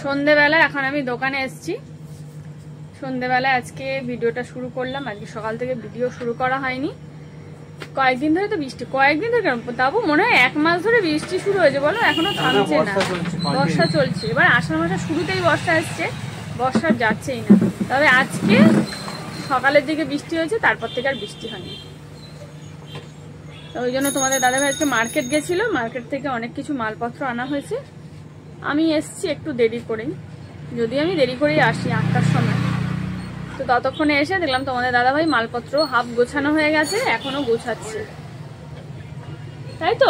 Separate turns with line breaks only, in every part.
সন্ধেবেলা এখন আমি দোকানে এসেছি। সন্ধেবেলা আজকে ভিডিওটা শুরু করলাম। আজকে সকাল থেকে ভিডিও শুরু করা হয়নি, কয়েকদিন ধরে তো বৃষ্টি, কয়েকদিন ধরে কেন, তাবু মনে হয় 1 মাস ধরে বৃষ্টি শুরু হয়েছে, বলো এখনো থামছে না। বর্ষা চলছে, এবার আষাঢ় মাসের শুরুতেই বর্ষা আসছে, বর্ষা যাচ্ছেই না। তবে আজকে সকালের দিকে বৃষ্টি হয়েছে, তারপর থেকে আর বৃষ্টি হয়নি। ওই জন্য তোমাদের দাদাভাই আজকে মার্কেট গেছিল, মার্কেট থেকে অনেক কিছু মালপত্র আনা হয়েছে। আমি এসছি একটু দেরি করেই, যদি আমি দেরি করেই আসি 8টার সময়। তো ততক্ষণে এসে দেখলাম তোমাদের দাদাভাই মালপত্র হাফ গোছানো হয়ে গেছে, এখনো গোছাচ্ছে, তাই তো?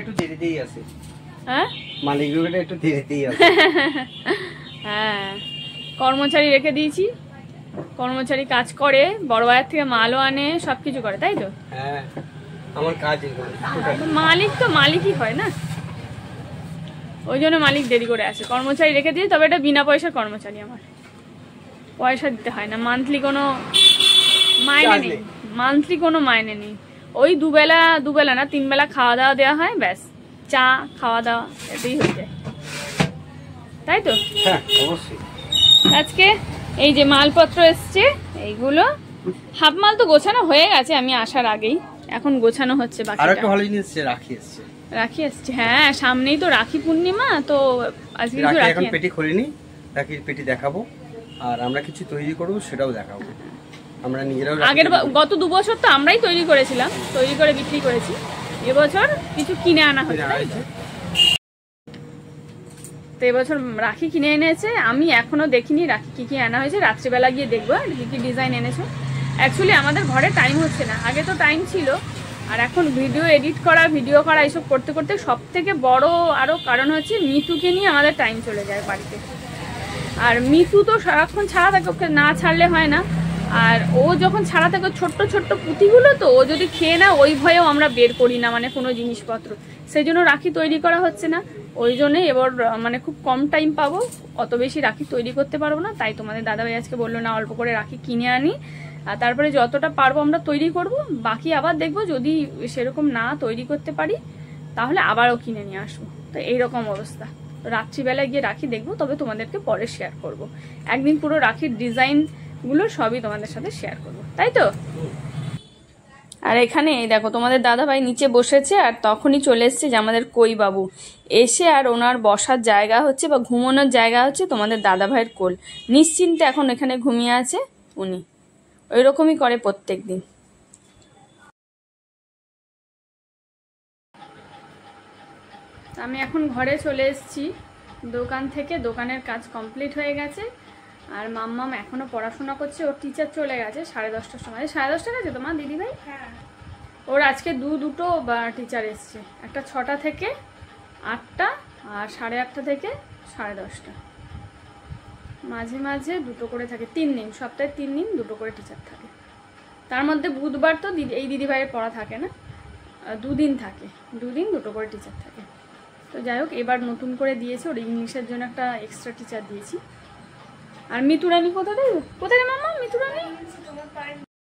একটু দেরিতেই আসে।
হ্যাঁ,
মালিকগুলো একটু দেরিতেই আসে।
হ্যাঁ, কর্মচারী রেখে দিয়েছি, কর্মচারী কাজ করে, বড় বাজার থেকে মালও আনে, সবকিছু করে, তাই তো?
হ্যাঁ, আমার কাজ
মালিক তো মালিকই হয় না, ওই জন্য মালিক দেরি করে আসে। কর্মচারী রেখে দিয়ে, তবে এটা বিনা পয়সার কর্মচারী, আমার পয়সা দিতে হয় না, মান্থলি কোনো মাইনে নেই, মান্থলি কোনো মাইনে নেই। ওই দুবেলা না 3 বেলা খাওয়া দাওয়া দেওয়া হয়, ব্যাস, চা খাওয়া দাওয়া এটাই হয়ে যায়, তাই তো?
হ্যাঁ অবশ্যই।
আজকে এই যে মালপত্র এসছে, এইগুলো হাফ মাল তো গোছানো হয়ে গেছে আমি আসার আগেই, এখন গোছানো হচ্ছে বাকি।
আর একটা ভালো জিনিস এসছে, রাখি এসছে।
রাখি এসছে, হ্যাঁ, সামনেই তো রাখি পূর্ণিমা, তো আজকে কিছু
রাখি এখন পেটি খুলিনি, রাখির পেটি দেখাবো, আর আমরা কিছু তৈরি করবো সেটাও দেখাবো। আমরা নিজেরাও
আগের গত 2 বছর তো আমরাই তৈরি করেছিলাম, তৈরি করে বিক্রি করেছি। এবছর কিছু কিনে আনা হয়েছে, তো এবছর রাখি কিনে এনেছে। আমি এখনো দেখিনি রাখি কি কি আনা হয়েছে, রাত্রিবেলা গিয়ে দেখবো আর কি কি ডিজাইন এনেছো। অ্যাকচুয়ালি আমাদের ঘরে টাইম হচ্ছে না, আগে তো টাইম ছিল, আর এখন ভিডিও এডিট করা, ভিডিও করা এইসব করতে করতে সব থেকে বড় আরও কারণ হচ্ছে মিতুকে নিয়ে আমাদের টাইম চলে যায় বাড়িতে। আর মিতু তো সারাক্ষণ ছাড়া থাকে, ওকে না ছাড়লে হয় না। আর ও যখন ছাড়া থাকে, ছোট্ট ছোট্ট পুঁতিগুলো তো ও যদি খেয়ে না, ওই ভয়েও আমরা বের করি না মানে কোনো জিনিসপত্র, সেই জন্য রাখি তৈরি করা হচ্ছে না। ওই জন্যই এবার মানে খুব কম টাইম পাবো, অত বেশি রাখি তৈরি করতে পারবো না। তাই তোমাদের দাদাভাই আজকে বললো না অল্প করে রাখি কিনে আনি, আর তারপরে যতটা পারবো আমরা তৈরি করব, বাকি আবার দেখবো যদি সেরকম না তৈরি করতে পারি তাহলে আবারও কিনে নিয়ে আসবো। তো এইরকম অবস্থা, রাত্রিবেলায় গিয়ে রাখি দেখবো, তবে তোমাদেরকে পরে শেয়ার করব। একদিন পুরো রাখির ডিজাইনগুলো সবই তোমাদের সাথে শেয়ার করব, তাই তো? আর এখানে দেখো তোমাদের দাদাভাই নিচে বসেছে, আর তখনই চলে এসছে যে আমাদের কই বাবু এসে, আর ওনার বসার জায়গা হচ্ছে বা ঘুমানোর জায়গা হচ্ছে তোমাদের দাদাভাইয়ের কোল। নিশ্চিন্তে এখন এখানে ঘুমিয়ে আছে উনি, ওই রকমই করে প্রত্যেক দিন। আমি এখন ঘরে চলে এসেছি দোকান থেকে, দোকানের কাজ কমপ্লিট হয়ে গেছে। আর মাম্মাম এখনো পড়াশোনা করছে, ওর টিচার চলে গেছে 10:30টার সময়। 10:30টা গেছে তোমার দিদিভাই? হ্যাঁ, ওর আজকে দুটো টিচার এসছে, একটা 6টা থেকে 8টা আর 8:30 থেকে 10:30। মাঝে মাঝে দুটো করে থাকে, 3 দিন, সপ্তাহে 3 দিন দুটো করে টিচার থাকে। তার মধ্যে বুধবার তো এই দিদিভাইয়ের পড়া থাকে না, 2 দিন থাকে, 2 দিন দুটো করে টিচার থাকে। তো যাই হোক, এবার নতুন করে দিয়েছে, ওর ইংলিশের জন্য একটা এক্সট্রা টিচার দিয়েছি। আর মিতুরানি কোথায় দেখো, কোথায় রে মামা মিতুরানি?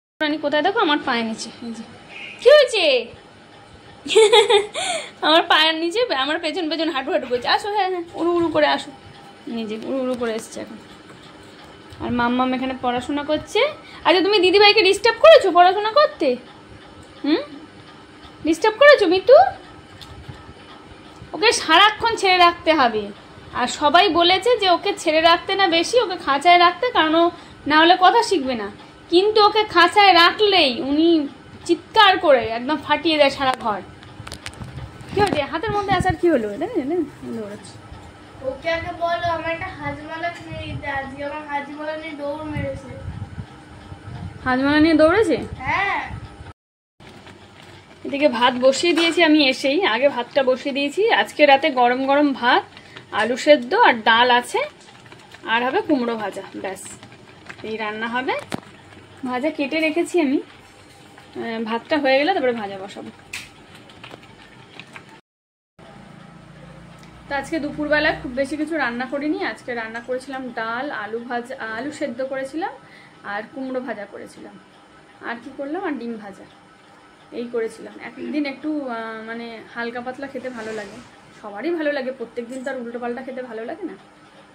মিতুরানি কোথায় দেখো, আমার পায়ের নিচে। এই যে কি হয়েছে, আমার পায়ের নিচে, আমার পেছন পেছন হাঁটু হাঁটু করছে। আসো, হ্যাঁ হ্যাঁ, উড়ু উড়ু করে আসো, নিজে উড়ু উড়ু করে এসছে এখন। আর মাম্মাম এখানে পড়াশোনা করছে। আচ্ছা, তুমি দিদিভাইকে ডিস্টার্ব করেছো পড়াশোনা করতে? ডিস্টার্ব করেছো মিতু? ওকে সারাক্ষণ ছেড়ে রাখতে হবে, আর সবাই বলেছে যে ওকে ছেড়ে রাখতে না বেশি, ওকে খাঁচায় রাখতে, কারণ ও না হলে কথা শিখবে না। কিন্তু ওকে খাঁচায় রাখলেই উনি চিৎকার করে একদম ফাটিয়ে দেয় সারা ঘর। কি হচ্ছে হাতের মধ্যে আসার, কি হলো?
ওকে আগে বলো আমার একটা হাজমালা কিনে দিতে, আজকে আমার হাজমালা নিয়ে দৌড় মেরেছে।
হাজমালা নিয়ে দৌড়েছে?
হ্যাঁ।
এদিকে ভাত বসিয়ে দিয়েছি আমি এসেই, আগে ভাতটা বসিয়ে দিয়েছি। আজকে রাতে গরম গরম ভাত, আলু সেদ্ধ আর ডাল আছে, আর হবে কুমড়ো ভাজা, ব্যাস এই রান্না হবে। ভাজা কেটে রেখেছি আমি, ভাতটা হয়ে গেলে তারপরে ভাজা বসাবো। তো আজকে দুপুরবেলায় খুব বেশি কিছু রান্না করিনি। আজকে রান্না করেছিলাম ডাল, আলু ভাজা, আলু সেদ্ধ করেছিলাম, আর কুমড়ো ভাজা করেছিলাম। আর কি করলাম, আর ডিম ভাজা। এই করেছিলাম। একদিন একটু মানে হালকা পাতলা খেতে ভালো লাগে, সবারই ভালো লাগে, প্রত্যেকদিন তো আর উল্টো পাল্টা খেতে ভালো লাগে না।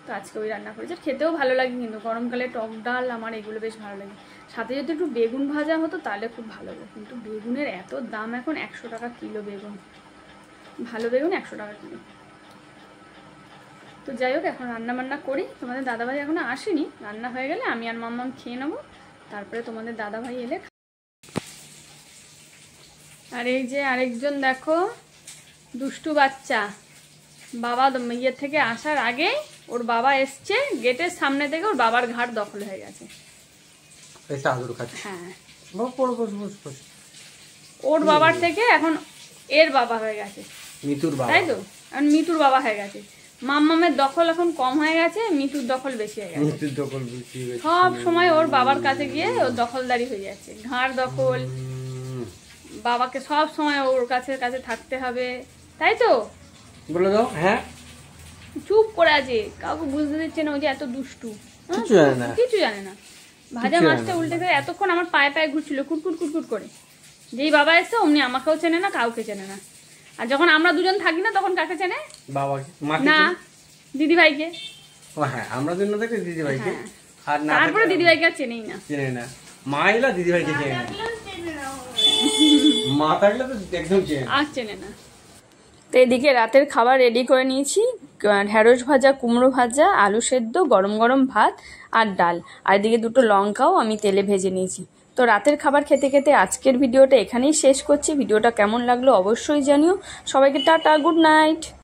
তো আজকে ওই রান্না করেছি, খেতেও ভালো লাগে, কিন্তু গরমকালে টক ডাল আমার এগুলো বেশ ভালো লাগে। সাথে যদি একটু বেগুন ভাজা হতো তাহলে খুব ভালো হতো, কিন্তু বেগুনের এত দাম এখন, 100 টাকা কিলো বেগুন, ভালো বেগুন 100 টাকা কিলো। তো যাই হোক, এখন রান্না বান্না করি। তোমাদের দাদাভাই এখনো আসেনি, রান্না হয়ে গেলে আমি আর মাম্মাম খেয়ে নেবো, তারপরে তোমাদের দাদাভাই এলে। আর এই যে আরেকজন দেখো, দুষ্টু বাচ্চা, বাবা ইয়ের থেকে আসার আগে ওর বাবা এসছে, গেটের সামনে থেকে ওর বাবার ঘাট দখল হয়ে গেছে। হ্যাঁ, ওর বাবার থেকে এখন এর বাবা হয়ে গেছে,
মিতুর বাবা,
তাই তো? এখন মিতুর বাবা হয়ে গেছে। মাম্মামের দখল এখন কম হয়ে গেছে, মিতুর দখল বেশি হয়ে গেছে।
মিতুর দখল বেশি হয়ে গেছে,
সব সময় ওর বাবার কাছে গিয়ে ওর দখলদারি হয়ে যাচ্ছে, ঘাড় দখল, বাবাকে সব সময় ওর কাছে কাছে থাকতে হবে, তাই তো?
বলে দাও। হ্যাঁ,
চুপ করে আছে, কাউকে বুঝতে দিচ্ছে না, ওই যে এত দুষ্টু,
কিছু জানে না,
কিছু জানে না। ভাজা মাছটা উল্টে করে এতক্ষণ আমার পায়ে পায়ে ঘুরছিল, কুটকুট কুটকুট করে। যেই বাবা এসছে অমনি আমাকেও চেনে না, কাউকে চেনে না। আর যখন আমরা দুজন থাকি না তখন কাকে চেনে?
বাবাকে,
না, দিদি ভাইকে।
ও হ্যাঁ, আমরা দুজন থাকি দিদি ভাইকে,
হ্যাঁ।
আর না
তারপরে দিদি ভাইকে আর চেনেই না,
চেনে না। মা এলা দিদি ভাইকে চেনে না,
থাকলেও চেনে না।
মা থাকলে তো একদম চেনে না।
আর চেনে না। তো এদিকে রাতের খাবার রেডি করে নিয়েছি, ঢেঁড়স ভাজা, কুমড়ো ভাজা, আলু সেদ্ধ, গরম গরম ভাত আর ডাল, আর এদিকে দুটো লঙ্কাও আমি তেলে ভেজে নিয়েছি। তো রাতের খাবার খেতে খেতে আজকের ভিডিওটা এখানেই শেষ করছি। ভিডিওটা কেমন লাগলো অবশ্যই জানিও। সবাইকে টাটা, গুড নাইট।